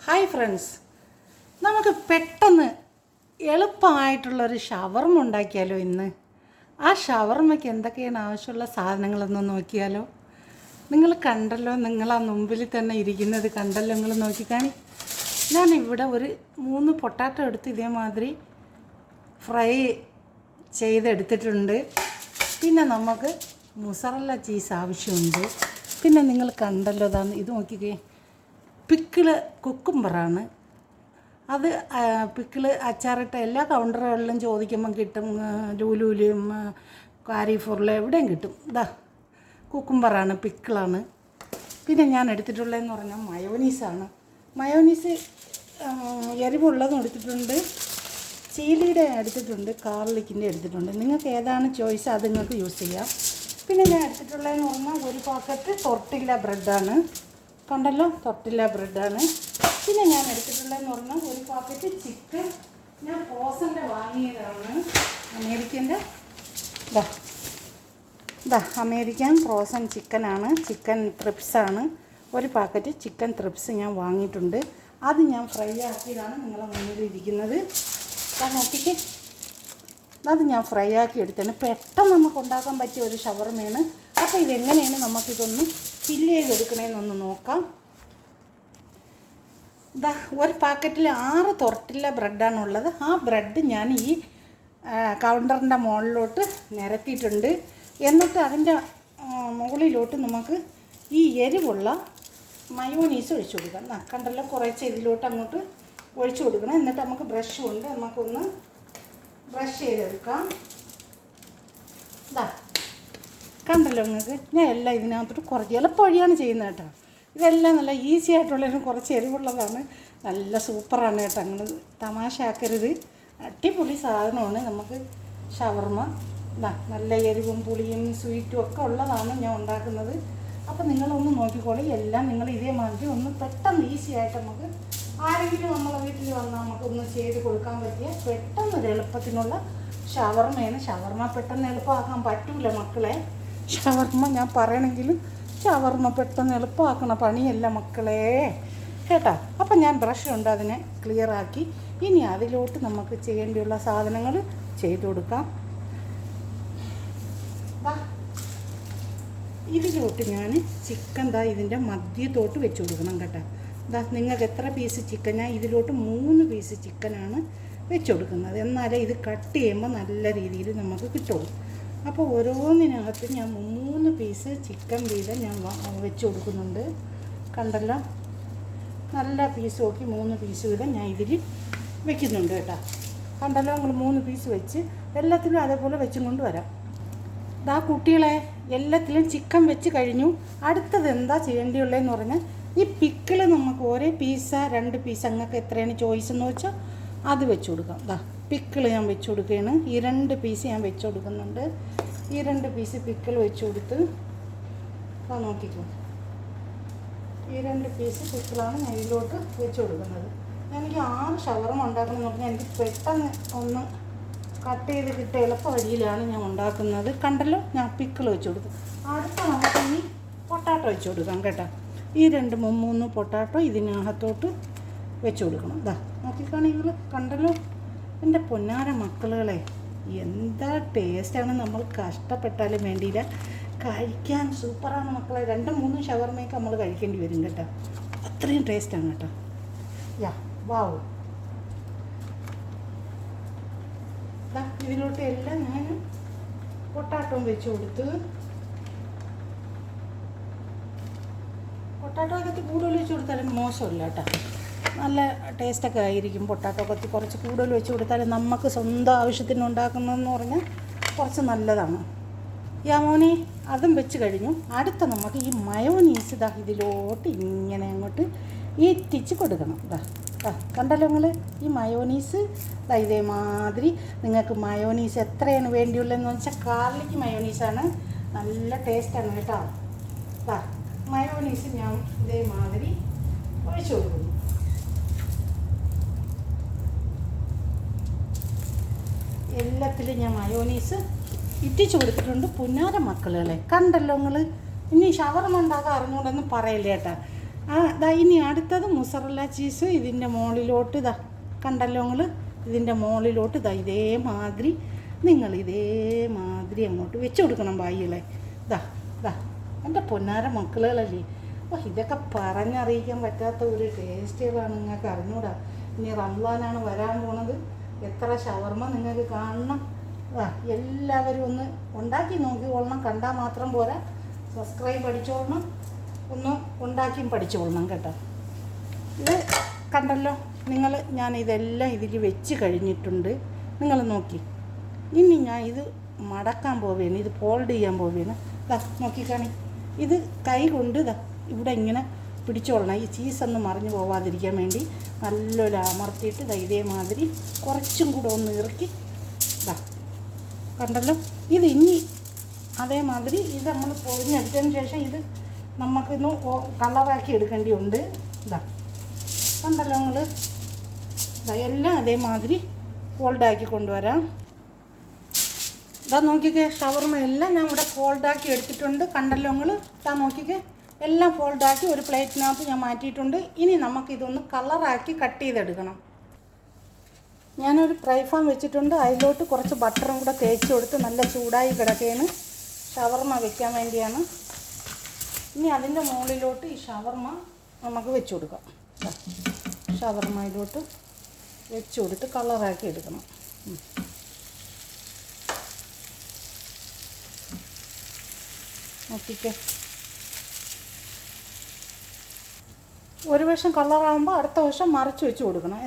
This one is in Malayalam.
ഹായ് ഫ്രണ്ട്സ്, നമുക്ക് പെട്ടെന്ന് എളുപ്പമായിട്ടുള്ളൊരു ഷവർമ ഉണ്ടാക്കിയാലോ ഇന്ന്. ആ ഷവർമയ്ക്ക് എന്തൊക്കെയാണ് ആവശ്യമുള്ള സാധനങ്ങളൊന്ന് നോക്കിയാലോ. നിങ്ങൾ കണ്ടല്ലോ, നിങ്ങൾ ആ മുമ്പിൽ തന്നെ ഇരിക്കുന്നത് കണ്ടല്ലോ, നിങ്ങൾ നോക്കിക്കാണി. ഞാനിവിടെ ഒരു 3 പൊട്ടാറ്റോ എടുത്ത് ഇതേമാതിരി ഫ്രൈ ചെയ്തെടുത്തിട്ടുണ്ട്. പിന്നെ നമുക്ക് മുസറല്ല ചീസ് ആവശ്യമുണ്ട്. പിന്നെ നിങ്ങൾ കണ്ടല്ലോ, ഇത് നോക്കിക്കേ, പിക്കിള് കുക്കുംബറാണ്. അത് പിക്കിള് അച്ചാറിട്ട എല്ലാ കൗണ്ടറുകളിലും ചോദിക്കുമ്പം കിട്ടും. ലൂലൂലും കാരിഫോറിലും എവിടെയും കിട്ടും. കുക്കുംബറാണ്, പിക്കിളാണ്. പിന്നെ ഞാൻ എടുത്തിട്ടുള്ളതെന്ന് പറഞ്ഞാൽ മയോനീസാണ്. മയോനീസ് എരിവുള്ളതും എടുത്തിട്ടുണ്ട്, ചീലിയുടെ എടുത്തിട്ടുണ്ട്, ഗാർലിക്കിൻ്റെ എടുത്തിട്ടുണ്ട്. നിങ്ങൾക്ക് ഏതാണ് ചോയ്സ് അത് നിങ്ങൾക്ക് യൂസ് ചെയ്യാം. പിന്നെ ഞാൻ എടുത്തിട്ടുള്ളതെന്ന് പറഞ്ഞാൽ ഒരു പാക്കറ്റ് ടൊർട്ടില്ല ബ്രെഡാണ്. കണ്ടല്ലോ, ടൊർട്ടില്ല ബ്രെഡാണ്. പിന്നെ ഞാൻ എടുത്തിട്ടുള്ളതെന്ന് പറഞ്ഞാൽ ഒരു പാക്കറ്റ് ചിക്കൻ. ഞാൻ ഫ്രോസൻ്റെ വാങ്ങിയതാണ്, അമേരിക്കൻ്റെ. അമേരിക്കൻ ഫ്രോസൺ ചിക്കനാണ്, ചിക്കൻ ത്രിപ്സാണ്. ഒരു പാക്കറ്റ് ചിക്കൻ ത്രിപ്സ് ഞാൻ വാങ്ങിയിട്ടുണ്ട്. അത് ഞാൻ ഫ്രൈ ആക്കിയതാണ് നിങ്ങളെ മുന്നിലിരിക്കുന്നത്. നോക്കിക്ക്, അത് ഞാൻ ഫ്രൈ ആക്കി എടുത്താണ്. പെട്ടെന്ന് നമുക്ക് ഉണ്ടാക്കാൻ പറ്റിയ ഒരു ഷവർമയാണ്. അപ്പോൾ ഇതെങ്ങനെയാണ് നമുക്കിതൊന്ന് ഫില്ല് ചെയ്തെടുക്കണമെന്നൊന്ന് നോക്കാം. ഒരു പാക്കറ്റിൽ 6 ടൊർട്ടില്ല ബ്രെഡാണുള്ളത്. ആ ബ്രെഡ് ഞാൻ ഈ കൗണ്ടറിൻ്റെ മുകളിലോട്ട് നിരത്തിയിട്ടുണ്ട്. എന്നിട്ട് അതിൻ്റെ മുകളിലോട്ട് നമുക്ക് ഈ എരിവുള്ള മയോനീസ് ഒഴിച്ചു കൊടുക്കാം. കണ്ടല്ലോ, കുറച്ച് ഇതിലോട്ട് അങ്ങോട്ട് ഒഴിച്ചു കൊടുക്കണം. എന്നിട്ട് നമുക്ക് ബ്രഷ് കൊണ്ട് നമുക്കൊന്ന് ബ്രഷ് ചെയ്തെടുക്കാം. കണ്ടല്ലോ നിങ്ങൾക്ക്, ഞാൻ എല്ലാം ഇതിനകത്തോട്ട് കുറച്ച് എളുപ്പവഴിയാണ് ചെയ്യുന്നത് കേട്ടോ. ഇതെല്ലാം നല്ല ഈസി ആയിട്ടുള്ളതിന് കുറച്ച് എരിവുള്ളതാണ്. നല്ല സൂപ്പറാണ് കേട്ടോ, അങ്ങനെ തമാശ ആക്കരുത്. അടിപൊളി സാധനമാണ് നമുക്ക് ഷവർമ. നല്ല എരിവും പുളിയും സ്വീറ്റും ഒക്കെ ഉള്ളതാണ് ഞാൻ ഉണ്ടാക്കുന്നത്. അപ്പോൾ നിങ്ങളൊന്ന് നോക്കിക്കോളി. എല്ലാം നിങ്ങൾ ഇതേമാതിരി ഒന്ന് പെട്ടെന്ന് ഈസി ആയിട്ട് നമുക്ക് ആരെങ്കിലും നമ്മളെ വീട്ടിൽ വന്നാൽ നമുക്കൊന്ന് ചെയ്ത് കൊടുക്കാൻ പറ്റിയ പെട്ടെന്നൊരു എളുപ്പത്തിനുള്ള ഷവർമയാണ്. ഷവർമ പെട്ടെന്ന് എളുപ്പമാക്കാൻ പറ്റൂല മക്കളെ. ഷവർമ ഞാൻ പറയണമെങ്കിലും ഷവർമ പെട്ടെന്ന് എളുപ്പമാക്കണ പണിയല്ല മക്കളെ, കേട്ടോ. അപ്പം ഞാൻ ബ്രഷ് കൊണ്ട് അതിനെ ക്ലിയർ ആക്കി. ഇനി അതിലോട്ട് നമുക്ക് ചെയ്യേണ്ടിയുള്ള സാധനങ്ങൾ ചെയ്തു കൊടുക്കാം. ഇതിലോട്ട് ഞാൻ ചിക്കൻ ഇതിൻ്റെ മധ്യത്തോട്ട് വെച്ച് കൊടുക്കണം കേട്ടോ. നിങ്ങൾക്ക് എത്ര പീസ് ചിക്കൻ, ഞാൻ ഇതിലോട്ട് 3 പീസ് ചിക്കനാണ് വെച്ച് കൊടുക്കുന്നത്. എന്നാലേ ഇത് കട്ട് ചെയ്യുമ്പോൾ നല്ല രീതിയിൽ നമുക്ക് കിട്ടുള്ളൂ. അപ്പോൾ ഓരോന്നിനകത്ത് ഞാൻ 3 പീസ് ചിക്കൻ വീതം ഞാൻ വെച്ച് കൊടുക്കുന്നുണ്ട്. കണ്ടല്ലോ, നല്ല പീസ് നോക്കി 3 പീസ് വീതം ഞാൻ ഇതിൽ വെക്കുന്നുണ്ട് കേട്ടോ. കണ്ടല്ലോ, നമ്മൾ 3 പീസ് വെച്ച് എല്ലാത്തിലും അതേപോലെ വെച്ചും കൊണ്ട് വരാം. കുട്ടികളെ, എല്ലാത്തിലും ചിക്കൻ വെച്ച് കഴിഞ്ഞു. അടുത്തത് എന്താ ചെയ്യേണ്ടിയുള്ളതെന്ന് പറഞ്ഞാൽ ഈ പിക്കിൾ നമുക്ക് ഒരേ പീസാ 2 പീസ് അങ്ങക്ക് എത്രയാണ് ചോയ്സ് എന്ന് വെച്ചാൽ അത് വെച്ച് കൊടുക്കാം. പിക്കിൾ ഞാൻ വെച്ച് കൊടുക്കുകയാണ്. ഈ 2 പീസ് ഞാൻ വെച്ച് കൊടുക്കുന്നുണ്ട്. ഈ 2 പീസ് പിക്കിൾ വെച്ച് കൊടുത്ത് നോക്കിക്കോ. ഈ 2 പീസ് പിക്കിളാണ് ഞാൻ ഇതിലോട്ട് വെച്ച് കൊടുക്കുന്നത്. എനിക്ക് 6 ഷവർമ ഉണ്ടാക്കണം എന്ന് പറഞ്ഞാൽ എനിക്ക് പെട്ടെന്ന് ഒന്ന് കട്ട് ചെയ്ത് കിട്ടിയ എളുപ്പ വഴിയിലാണ് ഞാൻ ഉണ്ടാക്കുന്നത്. കണ്ടല്ലോ, ഞാൻ പിക്കിൾ വെച്ച് കൊടുത്തു. അടുത്ത നമുക്ക് ഈ പൊട്ടാറ്റോ വെച്ച് കൊടുക്കാം കേട്ടോ. ഈ 2-3 പൊട്ടാറ്റോ ഇതിനകത്തോട്ട് വെച്ച് കൊടുക്കണം. നോക്കിക്കാണെങ്കിൽ കണ്ടല്ലോ എൻ്റെ പൊന്നാര മക്കളുകളെ, എന്താ ടേസ്റ്റാണ്. നമ്മൾ കഷ്ടപ്പെട്ടാലും വേണ്ടിയില്ല, കഴിക്കാൻ സൂപ്പറാണ് മക്കളെ. 2-3 ഷവർമയൊക്കെ നമ്മൾ കഴിക്കേണ്ടി വരും കേട്ടോ, അത്രയും ടേസ്റ്റാണ് കേട്ടോ. വാവ്. ഇതിലോട്ട് എല്ലാം ഞാൻ പൊട്ടാറ്റോ വെച്ച് കൊടുത്ത്, പൊട്ടാറ്റോ കത്തി കൂടുതൽ വെച്ച് കൊടുത്താലും മോശമില്ല കേട്ടോ, നല്ല ടേസ്റ്റൊക്കെ ആയിരിക്കും. പൊട്ടാറ്റോ കത്തി കുറച്ച് കൂടുതൽ വെച്ച് കൊടുത്താലും നമുക്ക് സ്വന്തം ആവശ്യത്തിന് ഉണ്ടാക്കുന്നതെന്ന് പറഞ്ഞാൽ കുറച്ച് നല്ലതാണ്. മോനെ അതും വെച്ച് കഴിഞ്ഞു. അടുത്ത നമുക്ക് ഈ മയോനീസ് ഇതിലോട്ട് ഇങ്ങനെ അങ്ങോട്ട് എത്തിച്ച് കൊടുക്കണം. കണ്ടല്ലോ നിങ്ങൾ, ഈ മയോനീസ് ഇതേമാതിരി. നിങ്ങൾക്ക് മയോനീസ് എത്രയാണ് വേണ്ടിയുള്ളതെന്ന് വെച്ചാൽ ഗാർലിക് മയോനീസാണ്, നല്ല ടേസ്റ്റാണ് കേട്ടോ. മയോനീസ് ഞാൻ ഇതേമാതിരി ഒഴിച്ചു കൊടുക്കുന്നു. എല്ലാത്തിലും ഞാൻ മയോനീസ് ഇറ്റിച്ചു കൊടുത്തിട്ടുണ്ട്. പുന്നാര മക്കളുകളെ, കണ്ടല്ലോ നിങ്ങൾ. ഇനി ഷവർമ ഉണ്ടാക്കാൻ അറിഞ്ഞുകൊണ്ടൊന്നും പറയില്ല കേട്ടോ. ഇനി അടുത്തത് മുസറല്ല ചീസ് ഇതിൻ്റെ മുകളിലോട്ട് കണ്ടല്ലോ നിങ്ങൾ, ഇതിൻ്റെ മുകളിലോട്ട് ഇതേമാതിരി നിങ്ങൾ ഇതേമാതിരി അങ്ങോട്ട് വെച്ച് കൊടുക്കണം ബായികളെ. എൻ്റെ പൊന്നാര മക്കളുകളല്ലേ. അപ്പോൾ ഇതൊക്കെ പറഞ്ഞറിയിക്കാൻ പറ്റാത്ത ഒരു ടേസ്റ്റുകളാണ് നിങ്ങൾക്ക് അറിഞ്ഞൂടാ. ഇനി റംസാനാണ് വരാൻ പോണത്. എത്ര ഷവർമ്മ നിങ്ങൾക്ക് കാണണം. എല്ലാവരും ഒന്ന് ഉണ്ടാക്കി നോക്കിക്കൊള്ളണം. കണ്ടാൽ മാത്രം പോരാ, സബ്സ്ക്രൈബ് അടിച്ചോളണം, ഒന്ന് ഉണ്ടാക്കിയും പഠിച്ചോളണം കേട്ടോ. ഇത് കണ്ടല്ലോ നിങ്ങൾ, ഞാൻ ഇതെല്ലാം ഇതിൽ വെച്ച് കഴിഞ്ഞിട്ടുണ്ട്. നിങ്ങൾ നോക്കി, ഇനി ഞാൻ ഇത് മടക്കാൻ പോവുകയാണ്, ഇത് ഫോൾഡ് ചെയ്യാൻ പോവുകയാണ്. നോക്കിക്കാണി, ഇത് കൈ കൊണ്ട് ഇവിടെ ഇങ്ങനെ പിടിച്ചോളണം. ഈ ചീസൊന്നും മറിഞ്ഞു പോവാതിരിക്കാൻ വേണ്ടി നല്ലൊരു അമർത്തിയിട്ട് ഇതേമാതിരി കുറച്ചും കൂടെ ഒന്ന് ഇറക്കി കണ്ടല്ലോ. ഇത് ഇനി അതേമാതിരി ഇത് നമ്മൾ പൊതിഞ്ഞെടുത്തതിന് ശേഷം ഇത് നമുക്കിന്ന് കളറാക്കി എടുക്കേണ്ടിയുണ്ട്. കണ്ടല്ലോ നിങ്ങൾ, എല്ലാം അതേമാതിരി ഫോൾഡാക്കി കൊണ്ടുവരാം. നോക്കിക്കേ, ഷവർമ്മ എല്ലാം ഞാൻ ഇവിടെ ഫോൾഡാക്കി എടുത്തിട്ടുണ്ട്. കണ്ടല്ലോ നിങ്ങൾ, നോക്കിക്കേ, എല്ലാം ഫോൾഡാക്കി ഒരു പ്ലേറ്റിനകത്ത് ഞാൻ മാറ്റിയിട്ടുണ്ട്. ഇനി നമുക്കിതൊന്ന് കളറാക്കി കട്ട് ചെയ്തെടുക്കണം. ഞാനൊരു ഫ്രൈ പാൻ വെച്ചിട്ടുണ്ട്. അതിലോട്ട് കുറച്ച് ബട്ടറും കൂടെ തേച്ച് കൊടുത്ത് നല്ല ചൂടായി കിടക്കുകയാണ്. ഷവർമ്മ വെക്കാൻ വേണ്ടിയാണ്. ഇനി അതിൻ്റെ മുകളിലോട്ട് ഈ ഷവർമ്മ നമുക്ക് വെച്ച് കൊടുക്കാം. ഷവർമ്മ ഇതിലോട്ട് വെച്ച് കൊടുത്ത് കളറാക്കി എടുക്കണം. നോക്കിക്കേ, ഒരു വശം കളറാകുമ്പോൾ അടുത്ത വശം മറിച്ച് വെച്ച് കൊടുക്കണം.